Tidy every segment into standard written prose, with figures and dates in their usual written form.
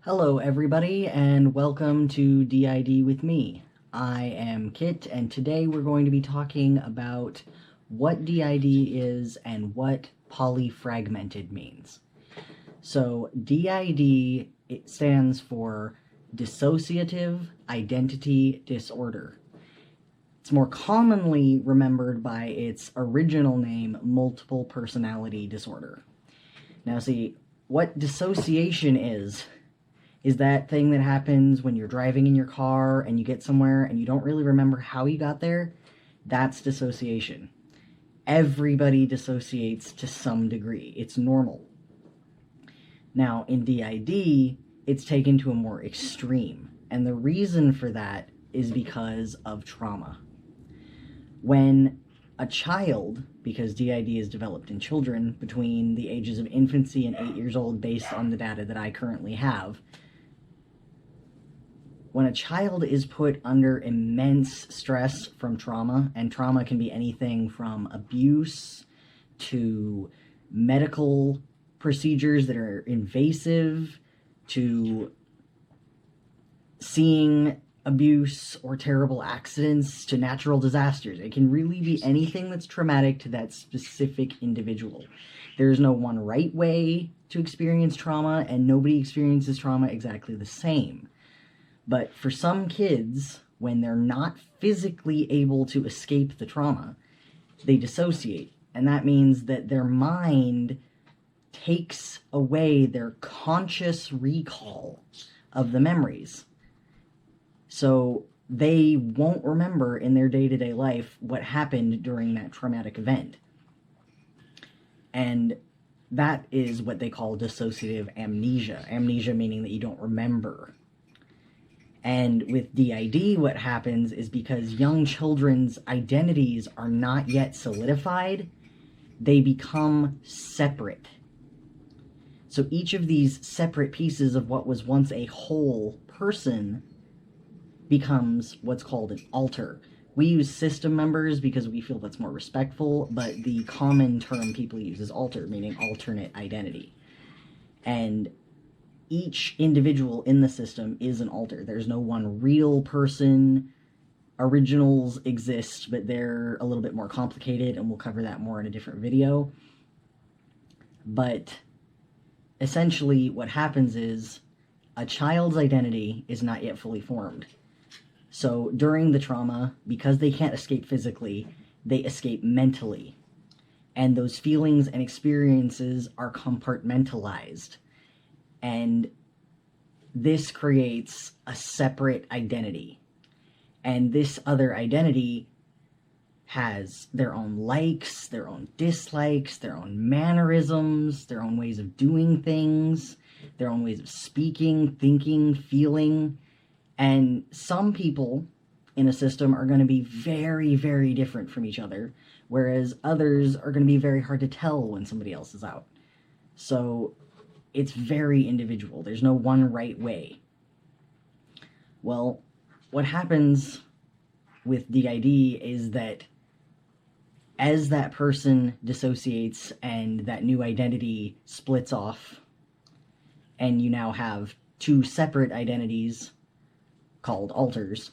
Hello everybody and welcome to DID with me. I am Kit and today we're going to be talking about what DID is and what polyfragmented means. So DID, it stands for dissociative identity disorder. It's more commonly remembered by its original name, multiple personality disorder. Now see, what dissociation is that thing that happens when you're driving in your car and you get somewhere and you don't really remember how you got there. That's dissociation. Everybody dissociates to some degree. It's normal. Now, in DID, it's taken to a more extreme. And the reason for that is because of trauma. When a child, because DID is developed in children between the ages of infancy and 8 years old based on the data that I currently have, when a child is put under immense stress from trauma, and trauma can be anything from abuse to medical procedures that are invasive to seeing abuse or terrible accidents to natural disasters. It can really be anything that's traumatic to that specific individual. There's no one right way to experience trauma, and nobody experiences trauma exactly the same. But for some kids, when they're not physically able to escape the trauma, they dissociate. And that means that their mind takes away their conscious recall of the memories. So they won't remember in their day-to-day life what happened during that traumatic event. And that is what they call dissociative amnesia. Amnesia meaning that you don't remember. And with DID, what happens is because young children's identities are not yet solidified, they become separate. So each of these separate pieces of what was once a whole person becomes what's called an alter. We use system members because we feel that's more respectful, but the common term people use is alter, meaning alternate identity. And each individual in the system is an alter. There's no one real person. Originals exist, but they're a little bit more complicated, and we'll cover that more in a different video. But essentially what happens is a child's identity is not yet fully formed. So during the trauma, because they can't escape physically, they escape mentally. And those feelings and experiences are compartmentalized. And this creates a separate identity. And this other identity has their own likes, their own dislikes, their own mannerisms, their own ways of doing things, their own ways of speaking, thinking, feeling. And some people in a system are going to be very, very different from each other, whereas others are going to be very hard to tell when somebody else is out. So it's very individual. There's no one right way. Well, what happens with DID is that as that person dissociates and that new identity splits off, and you now have two separate identities called alters,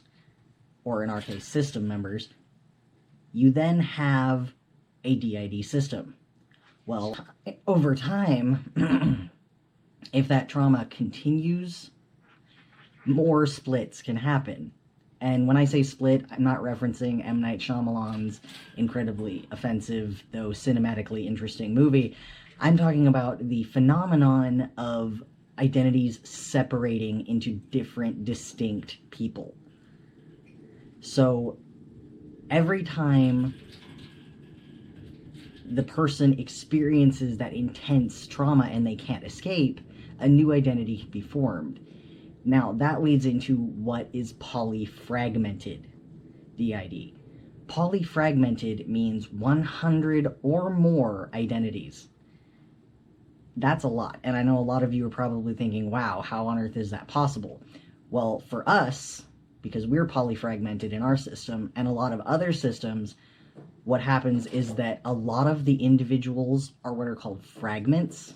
or in our case, system members, you then have a DID system. Well, over time, if that trauma continues, more splits can happen. And when I say split, I'm not referencing M. Night Shyamalan's incredibly offensive, though cinematically interesting movie. I'm talking about the phenomenon of identities separating into different, distinct people. So every time the person experiences that intense trauma and they can't escape, a new identity can be formed. Now, that leads into what is polyfragmented DID. Polyfragmented means 100 or more identities. That's a lot, and I know a lot of you are probably thinking, wow, how on earth is that possible? Well, for us, because we're polyfragmented in our system, and a lot of other systems, what happens is that a lot of the individuals are what are called fragments.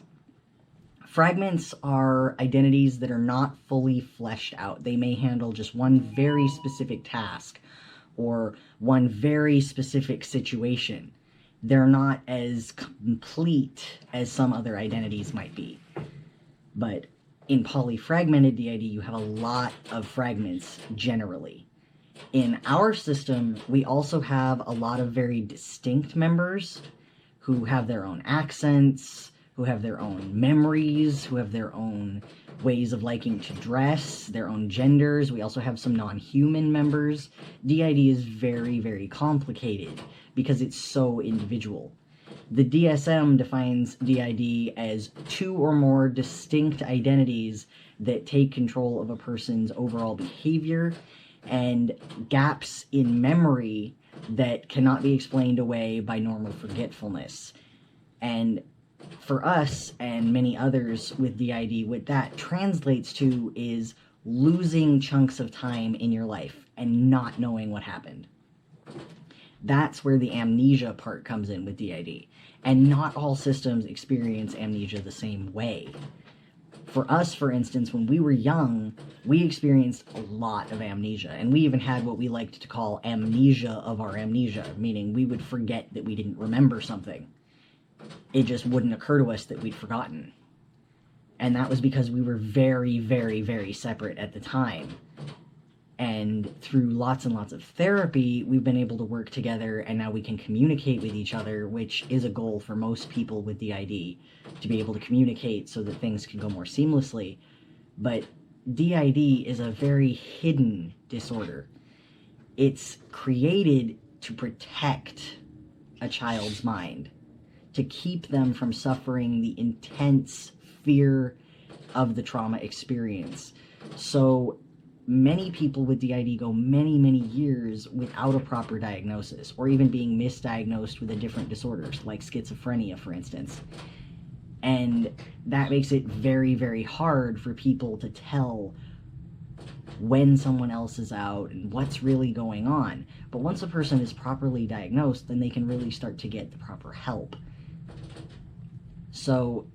Fragments are identities that are not fully fleshed out. They may handle just one very specific task or one very specific situation. They're not as complete as some other identities might be. But in polyfragmented DID, you have a lot of fragments generally. In our system, we also have a lot of very distinct members who have their own accents, who have their own memories, who have their own ways of liking to dress, their own genders. We also have some non-human members. DID is very, very complicated because it's so individual. The DSM defines DID as 2 or more distinct identities that take control of a person's overall behavior and gaps in memory that cannot be explained away by normal forgetfulness. And for us and many others with DID, what that translates to is losing chunks of time in your life and not knowing what happened. That's where the amnesia part comes in with DID. And not all systems experience amnesia the same way. For us, for instance, when we were young, we experienced a lot of amnesia, and we even had what we liked to call amnesia of our amnesia, meaning we would forget that we didn't remember something. It just wouldn't occur to us that we'd forgotten. And that was because we were very, very, very separate at the time. And through lots and lots of therapy, we've been able to work together, and now we can communicate with each other, which is a goal for most people with DID, to be able to communicate so that things can go more seamlessly. But DID is a very hidden disorder. It's created to protect a child's mind, to keep them from suffering the intense fear of the trauma experience. So many people with DID go many, many years without a proper diagnosis, or even being misdiagnosed with a different disorders, like schizophrenia, for instance. And that makes it very, very hard for people to tell when someone else is out and what's really going on. But once a person is properly diagnosed, then they can really start to get the proper help. So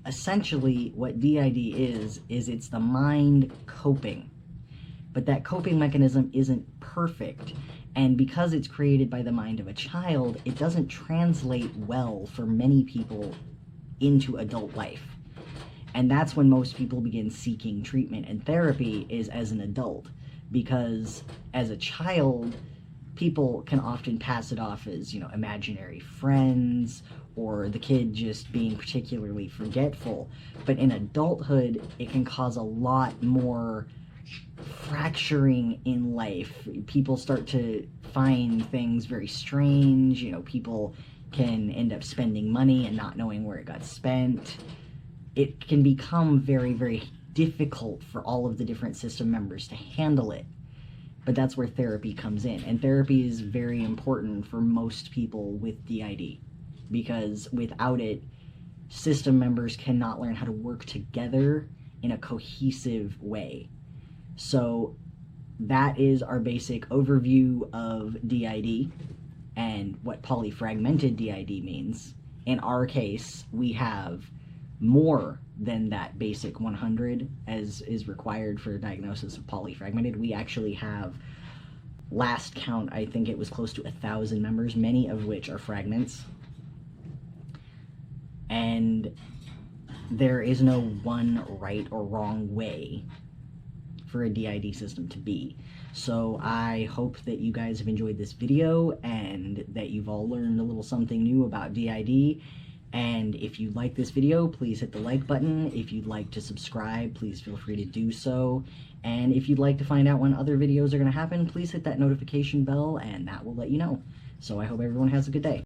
essentially what DID is it's the mind coping. But that coping mechanism isn't perfect, and because it's created by the mind of a child, it doesn't translate well for many people into adult life. And that's when most people begin seeking treatment and therapy, is as an adult, because as a child, people can often pass it off as, imaginary friends, or the kid just being particularly forgetful. But in adulthood, it can cause a lot more fracturing in life. People start to find things very strange. People can end up spending money and not knowing where it got spent. It can become very, very difficult for all of the different system members to handle it. But that's where therapy comes in. And therapy is very important for most people with DID, because without it, system members cannot learn how to work together in a cohesive way. So that is our basic overview of DID and what polyfragmented DID means. In our case, we have more than that basic 100 as is required for diagnosis of polyfragmented. We actually have, last count, I think it was close to 1,000 members, many of which are fragments. And there is no one right or wrong way for a DID system to be. So I hope that you guys have enjoyed this video and that you've all learned a little something new about DID. And if you like this video, please hit the like button. If you'd like to subscribe, please feel free to do so. And if you'd like to find out when other videos are going to happen, please hit that notification bell and that will let you know. So I hope everyone has a good day.